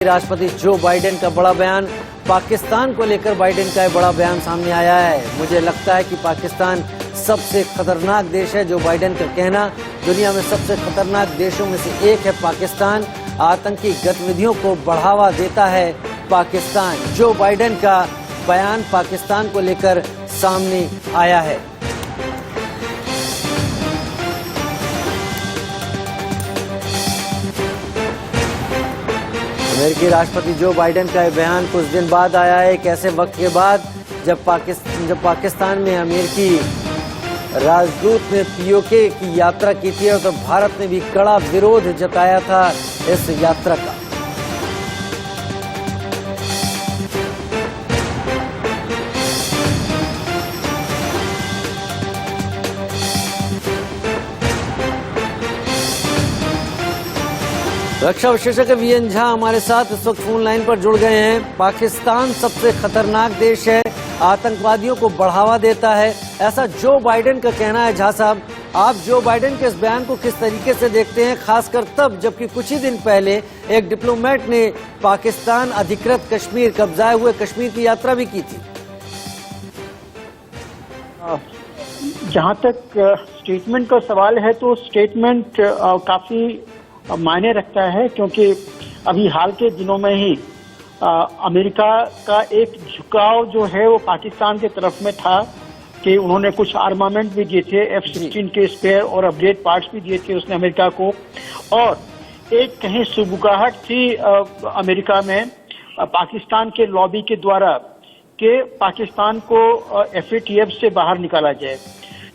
राष्ट्रपति Joe Biden का बड़ा बयान। पाकिस्तान को लेकर बाइडेन का एक बड़ा बयान सामने आया है। मुझे लगता है कि पाकिस्तान सबसे खतरनाक देश है। जो बाइडेन का कहना, दुनिया में सबसे खतरनाक देशों में से एक है पाकिस्तान। आतंकी गतिविधियों को बढ़ावा देता है पाकिस्तान। जो बाइडेन का बयान पाकिस्तान को लेकर सामने आया है। अमेरिकी राष्ट्रपति जो बाइडेन का यह बयान कुछ दिन बाद आया है, एक ऐसे वक्त के बाद जब पाकिस्तान में अमेरिकी राजदूत ने पीओके की यात्रा की थी और तो भारत ने भी कड़ा विरोध जताया था इस यात्रा का। रक्षा विशेषज्ञ वीएन झा हमारे साथ इस वक्त फोन लाइन पर जुड़ गए हैं। पाकिस्तान सबसे खतरनाक देश है, आतंकवादियों को बढ़ावा देता है, ऐसा जो बाइडेन का कहना है। झा साहब, आप जो बाइडेन के इस बयान को किस तरीके से देखते हैं, खासकर तब जबकि कुछ ही दिन पहले एक डिप्लोमेट ने पाकिस्तान अधिकृत कश्मीर, कब्जाए हुए कश्मीर की यात्रा भी की थी? जहां तक स्टेटमेंट का सवाल है तो स्टेटमेंट काफी मायने रखता है, क्योंकि अभी हाल के दिनों में ही अमेरिका का एक झुकाव जो है वो पाकिस्तान की तरफ में था कि उन्होंने कुछ आर्मामेंट भी दिए थे, F-16 के स्पेयर और अपग्रेड पार्ट्स भी दिए थे उसने अमेरिका को। और एक कहीं सुबुगाहट थी अमेरिका में पाकिस्तान के लॉबी के द्वारा कि पाकिस्तान को FATF से बाहर निकाला जाए।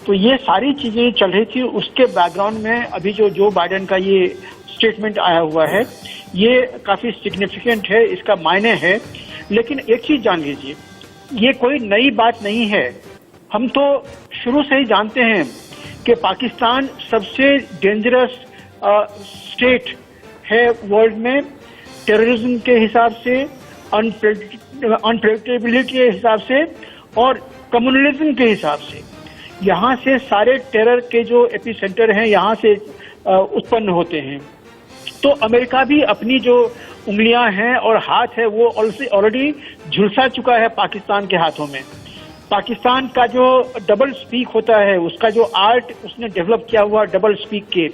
तो ये सारी चीजें चल रही थी। उसके बैकग्राउंड में अभी जो बाइडेन का ये स्टेटमेंट आया हुआ है, ये काफी सिग्निफिकेंट है, इसका मायने है। लेकिन एक चीज जान लीजिए, ये कोई नई बात नहीं है। हम तो शुरू से ही जानते हैं कि पाकिस्तान सबसे डेंजरस स्टेट है वर्ल्ड में, टेररिज्म के हिसाब से, अनप्रेडिक्टेबिलिटी के हिसाब से और कम्युनलिज्म के हिसाब से। यहाँ से सारे टेरर के जो एपिसेंटर हैं यहाँ से उत्पन्न होते हैं। तो अमेरिका भी अपनी जो उंगलियां हैं और हाथ है वो ऑलरेडी झुलसा चुका है पाकिस्तान के हाथों में। पाकिस्तान का जो डबल स्पीक होता है, उसका जो आर्ट उसने डेवलप किया हुआ डबल स्पीक के,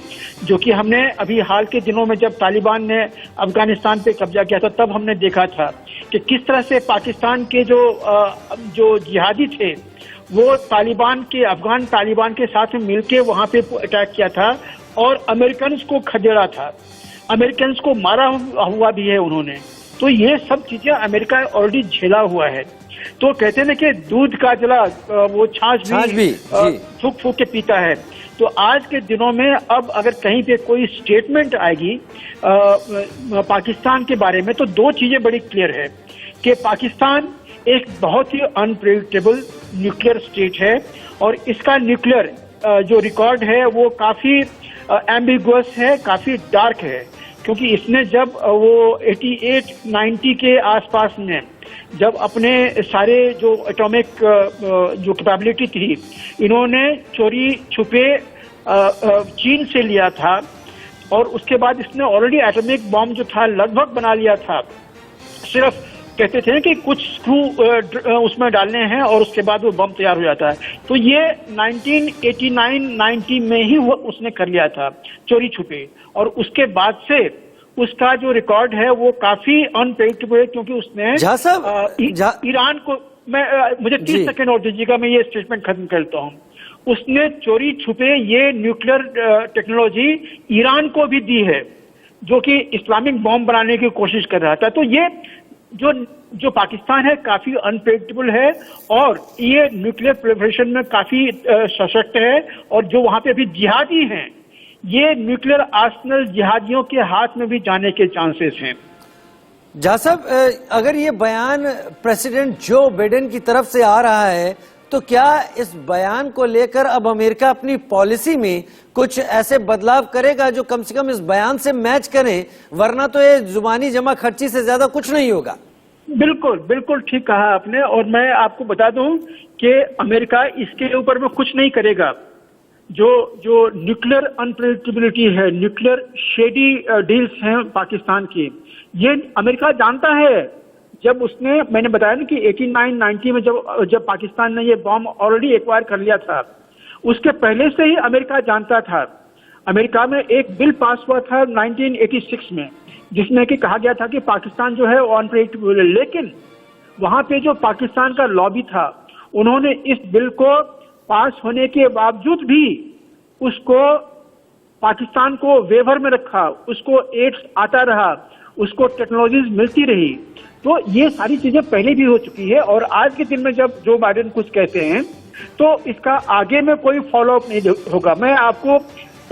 जो कि हमने अभी हाल के दिनों में जब तालिबान ने अफगानिस्तान पे कब्जा किया था तब हमने देखा था कि किस तरह से पाकिस्तान के जो जिहादी थे वो अफगान तालिबान के साथ मिलके वहां पे अटैक किया था और अमेरिकन को खदेड़ा था, अमेरिकन को मारा हुआ भी है उन्होंने। तो ये सब चीजें अमेरिका ऑलरेडी झेला हुआ है। तो कहते हैं कि दूध का जला वो छाछ भी फूक फूक के पीता है। तो आज के दिनों में अब अगर कहीं पे कोई स्टेटमेंट आएगी पाकिस्तान के बारे में, तो दो चीजें बड़ी क्लियर है कि पाकिस्तान एक बहुत ही अनप्रेडिक्टेबल न्यूक्लियर स्टेट है और इसका न्यूक्लियर जो रिकॉर्ड है वो काफी एम्बिगुअस है, काफी डार्क है। क्योंकि इसने जब वो 88-90 के आसपास में जब अपने सारे जो एटॉमिक जो कैपेबिलिटी थी इन्होंने चोरी छुपे चीन से लिया था और उसके बाद इसने ऑलरेडी एटॉमिक बॉम्ब जो था लगभग बना लिया था। सिर्फ कहते थे कि कुछ स्क्रू उसमें डालने हैं और उसके बाद वो बम तैयार हो जाता है। तो ये 1989-90 में ही वो उसने कर लिया था चोरी छुपे, और उसके बाद से उसका जो रिकॉर्ड है वो काफी अनप्रेडिक्टेबल है। क्योंकि उसने ईरान को मुझे 30 सेकेंड और दीजिएगा, मैं ये स्टेटमेंट खत्म करता हूँ। उसने चोरी छुपे ये न्यूक्लियर टेक्नोलॉजी ईरान को भी दी है, जो कि इस्लामिक बॉम्ब बनाने की कोशिश कर रहा था। तो ये जो पाकिस्तान है काफी अनप्रेडिक्टेबल है और ये न्यूक्लियर प्रोलिफरेशन में काफी सशक्त है। और जो वहां पे अभी जिहादी हैं, ये न्यूक्लियर आर्सेनल जिहादियों के हाथ में भी जाने के चांसेस हैं। झा साहब, अगर ये बयान प्रेसिडेंट जो बाइडेन की तरफ से आ रहा है, तो क्या इस बयान को लेकर अब अमेरिका अपनी पॉलिसी में कुछ ऐसे बदलाव करेगा जो कम से कम इस बयान से मैच करें, वरना तो ये जुबानी जमा खर्ची से ज्यादा कुछ नहीं होगा? बिल्कुल बिल्कुल ठीक कहा आपने। और मैं आपको बता दूं कि अमेरिका इसके ऊपर में कुछ नहीं करेगा। जो न्यूक्लियर अनप्रेडिक्टेबिलिटी है, न्यूक्लियर शेडी डील्स हैं पाकिस्तान की, ये अमेरिका जानता है। जब मैंने बताया ना कि 89-90 में जब पाकिस्तान ने ये बॉम्ब ऑलरेडी एक्वायर कर लिया था, उसके पहले से ही अमेरिका जानता था। अमेरिका में एक बिल पास हुआ था 1986 में, जिसमें कि कहा गया था कि पाकिस्तान जो है वो अनप्रेडिक्टेबल है, लेकिन वहां पे जो पाकिस्तान का लॉबी था, उन्होंने इस बिल को पास होने के बावजूद भी उसको पाकिस्तान को वेवर में रखा, उसको एड्स आता रहा, उसको टेक्नोलॉजीज मिलती रही। तो ये सारी चीजें पहले भी हो चुकी है, और आज के दिन में जब जो बाइडेन कुछ कहते हैं तो इसका आगे में कोई फॉलो अप नहीं होगा। मैं आपको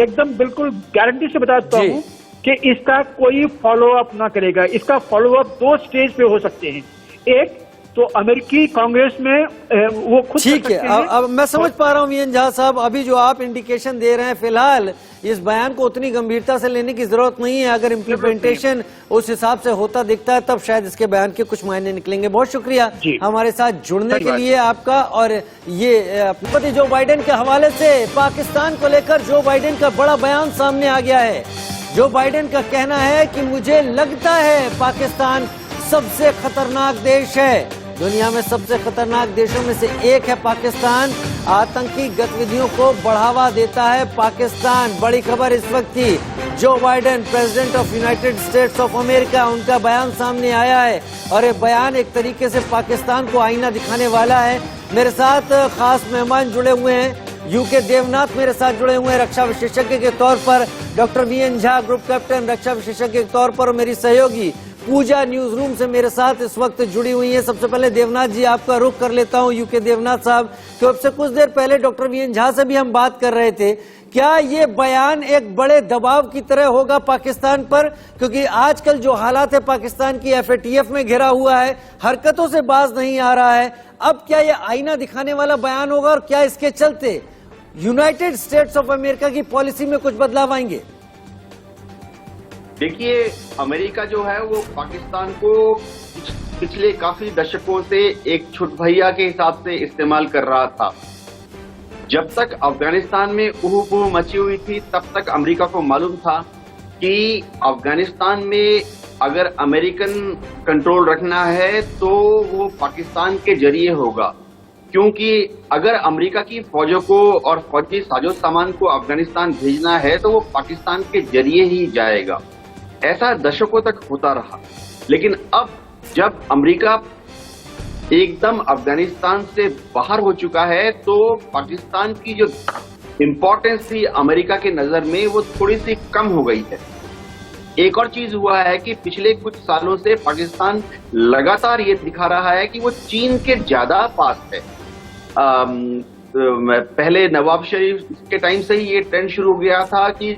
एकदम बिल्कुल गारंटी से बताता हूँ कि इसका कोई फॉलो अप ना करेगा। इसका फॉलो अप 2 स्टेज पे हो सकते हैं। एक तो अमेरिकी कांग्रेस में वो खुद ठीक है। अब मैं समझ पा रहा हूँ वीएन झा साहब, अभी जो आप इंडिकेशन दे रहे हैं, फिलहाल इस बयान को उतनी गंभीरता से लेने की जरूरत नहीं है। अगर इम्प्लीमेंटेशन उस हिसाब से होता दिखता है तब शायद इसके बयान के कुछ मायने निकलेंगे। बहुत शुक्रिया हमारे साथ जुड़ने के लिए आपका। और ये राष्ट्रपति जो बाइडेन के हवाले से पाकिस्तान को लेकर जो बाइडेन का बड़ा बयान सामने आ गया है। जो बाइडेन का कहना है कि मुझे लगता है पाकिस्तान सबसे खतरनाक देश है, दुनिया में सबसे खतरनाक देशों में से एक है पाकिस्तान। आतंकी गतिविधियों को बढ़ावा देता है पाकिस्तान। बड़ी खबर इस वक्त की, Joe Biden president of United states of America, उनका बयान सामने आया है और ये बयान एक तरीके से पाकिस्तान को आईना दिखाने वाला है। मेरे साथ खास मेहमान जुड़े हुए हैं, यूके देवनाथ मेरे साथ जुड़े हुए हैं रक्षा विशेषज्ञ के तौर पर, doctor VN Jha group captain रक्षा विशेषज्ञ के तौर पर, और मेरी सहयोगी पूजा न्यूज रूम से मेरे साथ इस वक्त जुड़ी हुई है। सबसे पहले देवनाथ जी आपका रुख कर लेता हूं, यूके देवनाथ साहब, क्योंकि से कुछ देर पहले डॉक्टर वीएन झा से भी हम बात कर रहे थे, क्या ये बयान एक बड़े दबाव की तरह होगा पाकिस्तान पर? क्योंकि आजकल जो हालात है पाकिस्तान की, FATF में घिरा हुआ है, हरकतों से बाज नहीं आ रहा है। अब क्या ये आईना दिखाने वाला बयान होगा और क्या इसके चलते यूनाइटेड स्टेट्स ऑफ अमेरिका की पॉलिसी में कुछ बदलाव आएंगे? देखिए, अमेरिका जो है वो पाकिस्तान को पिछले काफी दशकों से एक छुट भैया के हिसाब से इस्तेमाल कर रहा था। जब तक अफगानिस्तान में उहू मची हुई थी, तब तक अमेरिका को मालूम था कि अफगानिस्तान में अगर अमेरिकन कंट्रोल रखना है तो वो पाकिस्तान के जरिए होगा, क्योंकि अगर अमेरिका की फौजों को और फौजी साजो सामान को अफगानिस्तान भेजना है तो वो पाकिस्तान के जरिए ही जाएगा। ऐसा दशकों तक होता रहा। लेकिन अब जब अमेरिका एकदम अफगानिस्तान से बाहर हो चुका है तो पाकिस्तान की जो इम्पोर्टेंस थी अमेरिका के नजर में वो थोड़ी सी कम हो गई है। एक और चीज हुआ है कि पिछले कुछ सालों से पाकिस्तान लगातार ये दिखा रहा है कि वो चीन के ज्यादा पास है। पहले नवाब शरीफ के टाइम से ही ये ट्रेंड शुरू हो गया था कि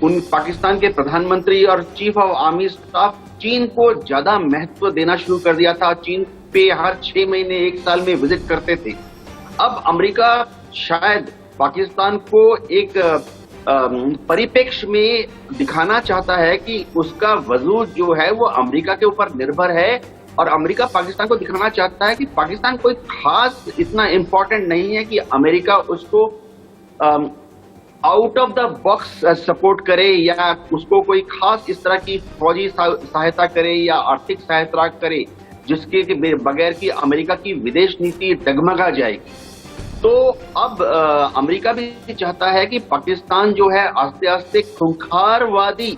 उन पाकिस्तान के प्रधानमंत्री और चीफ ऑफ आर्मी स्टाफ चीन को ज्यादा महत्व देना शुरू कर दिया था। चीन पे हर 6 महीने 1 साल में विजिट करते थे। अब अमेरिका शायद पाकिस्तान को एक परिप्रेक्ष्य में दिखाना चाहता है कि उसका वजूद जो है वो अमेरिका के ऊपर निर्भर है, और अमेरिका पाकिस्तान को दिखाना चाहता है कि पाकिस्तान कोई खास इतना इम्पोर्टेंट नहीं है कि अमेरिका उसको out of the box support करे या उसको कोई खास इस तरह की फौजी सहायता करे या आर्थिक सहायता करे जिसके बगैर की अमेरिका की विदेश नीति डगमगा जाएगी। तो अब अमेरिका भी चाहता है कि पाकिस्तान जो है आस्ते आस्ते खूंखारवादी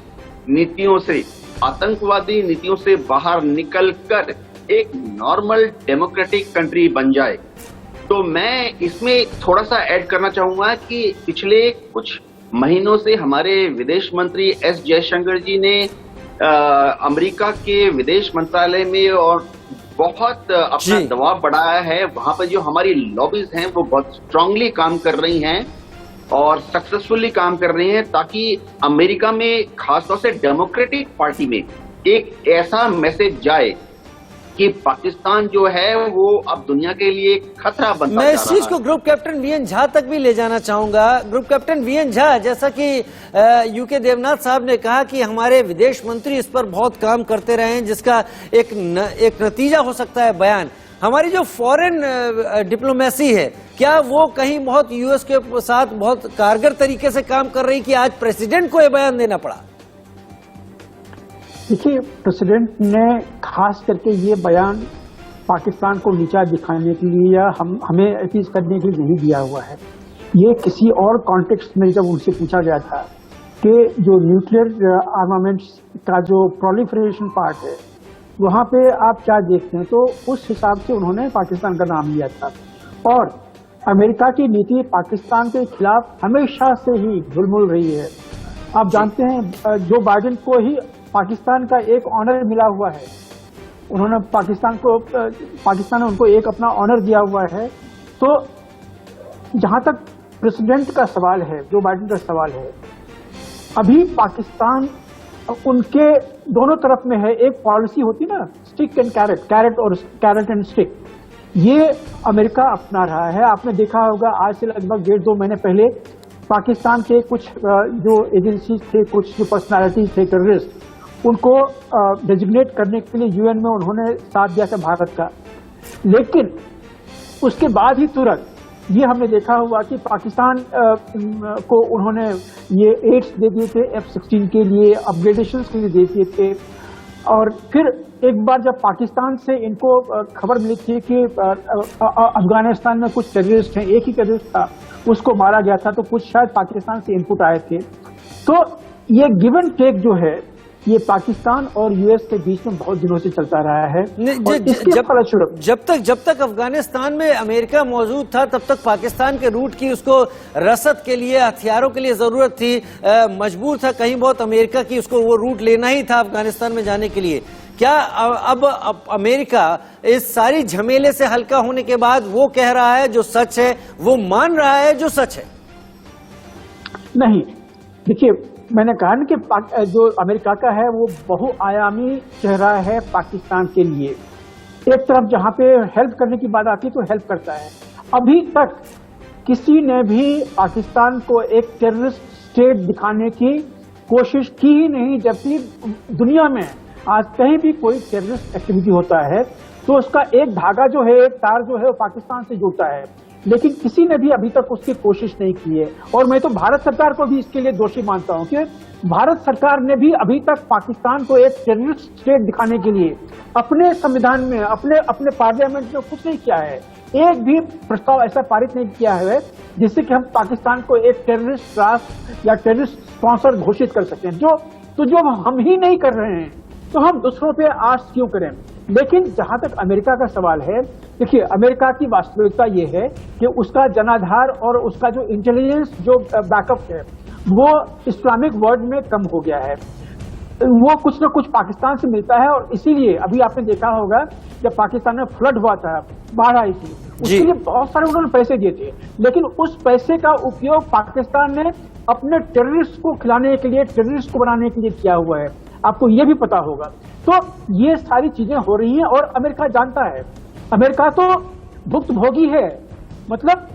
नीतियों से, आतंकवादी नीतियों से बाहर निकलकर एक नॉर्मल डेमोक्रेटिक कंट्री बन जाए। तो मैं इसमें थोड़ा सा ऐड करना चाहूंगा कि पिछले कुछ महीनों से हमारे विदेश मंत्री एस जयशंकर जी ने अमेरिका के विदेश मंत्रालय में और बहुत अपना दबाव बढ़ाया है। वहां पर जो हमारी लॉबीज हैं वो बहुत स्ट्रांगली काम कर रही हैं और सक्सेसफुली काम कर रही हैं, ताकि अमेरिका में खासतौर से डेमोक्रेटिक पार्टी में एक ऐसा मैसेज जाए कि पाकिस्तान जो है वो अब दुनिया के लिए खतरा बनता जा रहा है। मैं इस चीज को ग्रुप कैप्टन वीएन झा तक भी ले जाना चाहूंगा। ग्रुप कैप्टन वीएन झा, जैसा कि यूके देवनाथ साहब ने कहा कि हमारे विदेश मंत्री इस पर बहुत काम करते रहे हैं, जिसका एक नतीजा हो सकता है बयान। हमारी जो फॉरेन डिप्लोमेसी है, क्या वो कहीं बहुत यूएस के साथ बहुत कारगर तरीके से काम कर रही कि आज प्रेसिडेंट को ये बयान देना पड़ा? देखिए, प्रेसिडेंट ने खास करके ये बयान पाकिस्तान को नीचा दिखाने के लिए या हमें अपील करने के लिए नहीं दिया हुआ है। ये किसी और कॉन्टेक्स्ट में जब उनसे पूछा गया था कि जो न्यूक्लियर आर्मामेंट्स का जो प्रोलिफरेशन पार्ट है वहाँ पे आप क्या देखते हैं, तो उस हिसाब से उन्होंने पाकिस्तान का नाम लिया था। और अमेरिका की नीति पाकिस्तान के खिलाफ हमेशा से ही ढुलमुल रही है। आप जानते हैं जो बाइडेन को ही पाकिस्तान का एक ऑनर मिला हुआ है, उन्होंने पाकिस्तान ने उनको एक अपना ऑनर दिया हुआ है। तो जहां तक प्रेसिडेंट का सवाल है, जो बाइडेन का सवाल है, अभी पाकिस्तान उनके दोनों तरफ में है। एक पॉलिसी होती ना, stick and carrot, carrot and stick, ये अमेरिका अपना रहा है। आपने देखा होगा आज से लगभग 1.5-2 महीने पहले पाकिस्तान के कुछ जो एजेंसीज थे, कुछ जो पर्सनालिटीज थे टेररिस्ट, उनको डेजिग्नेट करने के लिए यूएन में उन्होंने साथ दिया था भारत का। लेकिन उसके बाद ही तुरंत ये हमने देखा हुआ कि पाकिस्तान को उन्होंने ये एड्स दे दिए थे F-16 के लिए, अपग्रेडेशन के लिए दे दिए थे। और फिर एक बार जब पाकिस्तान से इनको खबर मिली थी कि अफगानिस्तान में कुछ टेररिस्ट हैं, एक ही टेररिस्ट था, उसको मारा गया था, तो कुछ शायद पाकिस्तान से इनपुट आए थे। तो ये गिव एंड टेक जो है, ये पाकिस्तान और यूएस के बीच में बहुत दिनों से चलता रहा है। जब तक अफगानिस्तान में अमेरिका मौजूद था, तब तक पाकिस्तान के रूट की उसको रसद के लिए, हथियारों के लिए जरूरत थी, मजबूर था कहीं बहुत अमेरिका की, उसको वो रूट लेना ही था अफगानिस्तान में जाने के लिए। क्या अब अमेरिका इस सारी झमेले से हल्का होने के बाद वो कह रहा है जो सच है, वो मान रहा है जो सच है? नहीं, देखिए, मैंने कहा ना कि जो अमेरिका का है वो बहुआयामी चेहरा है पाकिस्तान के लिए। एक तरफ जहां पे हेल्प करने की बात आती है तो हेल्प करता है। अभी तक किसी ने भी पाकिस्तान को एक टेररिस्ट स्टेट दिखाने की कोशिश की ही नहीं। जबकि दुनिया में आज कहीं भी कोई टेररिस्ट एक्टिविटी होता है तो उसका एक धागा जो है, एक तार जो है, वो पाकिस्तान से जुड़ता है। लेकिन किसी ने भी अभी तक उसकी कोशिश नहीं की है। और मैं तो भारत सरकार को भी इसके लिए दोषी मानता हूं कि भारत सरकार ने भी अभी तक पाकिस्तान को एक टेररिस्ट स्टेट दिखाने के लिए अपने संविधान में, अपने पार्लियामेंट में कुछ नहीं किया है। एक भी प्रस्ताव ऐसा पारित नहीं किया है जिससे कि हम पाकिस्तान को एक टेररिस्ट राष्ट्र या टेररिस्ट स्पॉन्सर घोषित कर सकें। जो हम ही नहीं कर रहे हैं तो हम दूसरों पे आस क्यों करें। लेकिन जहां तक अमेरिका का सवाल है, देखिए, अमेरिका की वास्तविकता ये है कि उसका जनाधार और उसका जो इंटेलिजेंस जो बैकअप है वो इस्लामिक वर्ल्ड में कम हो गया है। वो कुछ ना कुछ पाकिस्तान से मिलता है। और इसीलिए अभी आपने देखा होगा जब पाकिस्तान में फ्लड हुआ था, बाढ़ आई थी, उसके लिए बहुत सारे उन्होंने पैसे दिए थे। लेकिन उस पैसे का उपयोग पाकिस्तान ने अपने टेररिस्ट को खिलाने के लिए, टेररिस्ट को बनाने के लिए किया हुआ है। आपको ये भी पता होगा। तो ये सारी चीजें हो रही हैं और अमेरिका जानता है। अमेरिका तो भुक्तभोगी है। मतलब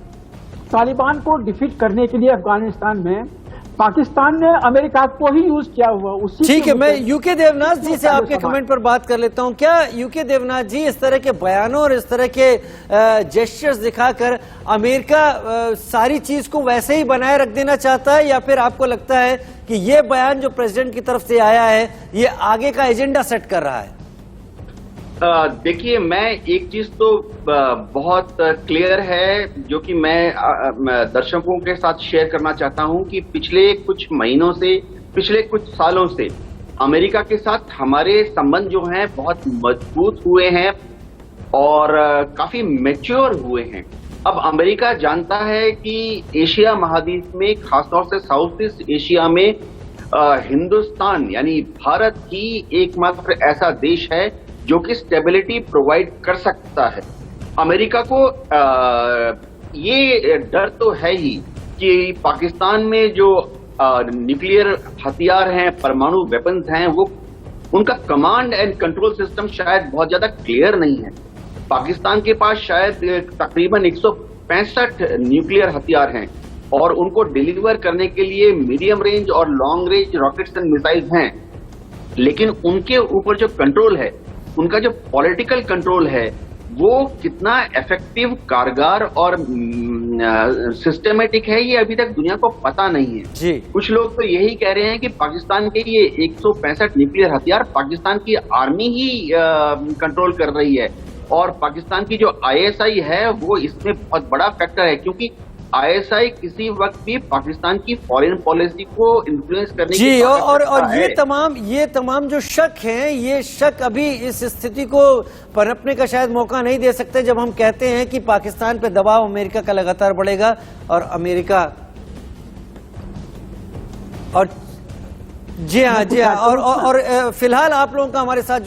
तालिबान को डिफीट करने के लिए अफगानिस्तान में पाकिस्तान ने अमेरिका को ही यूज किया हुआ। ठीक है, मैं यूके देवनाथ जी से आपके कमेंट पर बात कर लेता हूं। क्या यूके देवनाथ जी इस तरह के बयानों और इस तरह के जेस्चर्स दिखाकर अमेरिका सारी चीज को वैसे ही बनाए रख देना चाहता है, या फिर आपको लगता है कि ये बयान जो प्रेसिडेंट की तरफ से आया है ये आगे का एजेंडा सेट कर रहा है? देखिए, मैं एक चीज तो बहुत क्लियर है जो कि मैं दर्शकों के साथ शेयर करना चाहता हूं कि पिछले कुछ महीनों से, पिछले कुछ सालों से अमेरिका के साथ हमारे संबंध जो हैं बहुत मजबूत हुए हैं और काफी मैच्योर हुए हैं। अब अमेरिका जानता है कि एशिया महाद्वीप में, खासतौर से साउथ ईस्ट एशिया में, हिंदुस्तान यानी भारत ही एकमात्र ऐसा देश है जो कि स्टेबिलिटी प्रोवाइड कर सकता है। अमेरिका को ये डर तो है ही कि पाकिस्तान में जो न्यूक्लियर हथियार हैं, परमाणु वेपन्स हैं, वो उनका कमांड एंड कंट्रोल सिस्टम शायद बहुत ज्यादा क्लियर नहीं है। पाकिस्तान के पास शायद तकरीबन 165 न्यूक्लियर हथियार हैं और उनको डिलीवर करने के लिए मीडियम रेंज और long range rockets and missiles हैं। लेकिन उनके ऊपर जो कंट्रोल है, उनका जो पॉलिटिकल कंट्रोल है, वो कितना इफेक्टिव, कारगर और सिस्टमेटिक है, ये अभी तक दुनिया को पता नहीं है। जी। कुछ लोग तो यही कह रहे हैं कि पाकिस्तान के ये 165 न्यूक्लियर हथियार पाकिस्तान की आर्मी ही कंट्रोल कर रही है, और पाकिस्तान की जो ISI है वो इसमें बहुत बड़ा फैक्टर है, क्योंकि ISI किसी वक्त भी पाकिस्तान की फॉरेन पॉलिसी को इन्फ्लुएंस करने जी। की और ताकत है। ये तमाम जो शक हैं, ये शक अभी इस स्थिति को पनपने का शायद मौका नहीं दे सकते जब हम कहते हैं कि पाकिस्तान पे दबाव अमेरिका का लगातार बढ़ेगा, और अमेरिका और जी हाँ, और फिलहाल आप लोगों का हमारे साथ